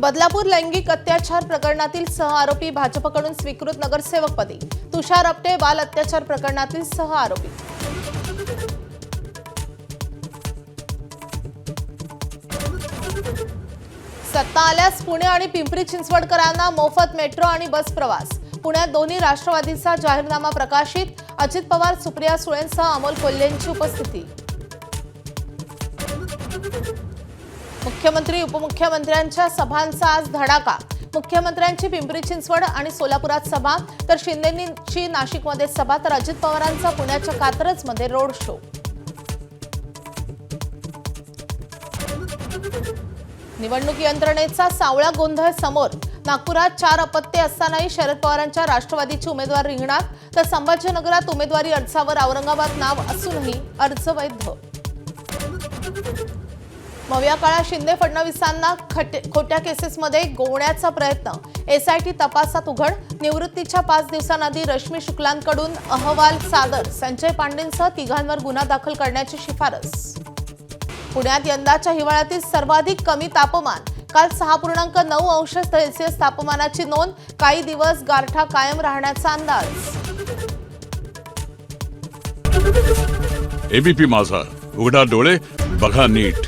बदलापूर लैंगिक अत्याचार प्रकरणातील सहआरोपी भाजपकडून स्वीकृत नगरसेवकपदी तुषार आपटे बाल अत्याचार प्रकरणातील सहआरोपी। सत्ता आल्यास पुणे आणि पिंपरी चिंचवडकरांना मोफत मेट्रो आणि बस प्रवास। पुण्यात दोन्ही राष्ट्रवादीचा जाहीरनामा प्रकाशित। अजित पवार, सुप्रिया सुळेंसह अमोल कोल्हेंची उपस्थिती। मुख्यमंत्री उपमुख्यमंत्र्यांच्या सभांचा आज धडाका। मुख्यमंत्र्यांची पिंपरी चिंचवड आणि सोलापुरात सभा, तर शिंदेंची नाशिकमध्ये सभा, तर अजित पवारांचा पुण्याच्या कात्रजमध्ये रोड शो। निवडणूक यंत्रणेचा सावळा गोंधळ समोर। नागपुरात 4 अपत्ये असतानाही शरद पवारांच्या राष्ट्रवादीचे उमेदवार रिंगणात, तर संभाजीनगरात उमेदवारी अर्जावर औरंगाबाद नाव असूनही अर्ज वैध। मविया काळात शिंदे फडणवीसांना खोट्या केसेसमध्ये गोवण्याचा प्रयत्न। एसआयटी तपासात उघड। निवृत्तीच्या 5 दिवसांआधी रश्मी शुक्लांकडून अहवाल सादर। संजय पांडेंसह 3 गुन्हा दाखल करण्याची शिफारस। पुण्यात यंदाच्या हिवाळ्यातील सर्वाधिक कमी तापमान। काल 6.9 अंश सेल्सिअस तापमानाची नोंद। काही दिवस गारठा कायम राहण्याचा अंदाज। एबीपी माझा, उघडा डोळे बघा नीट।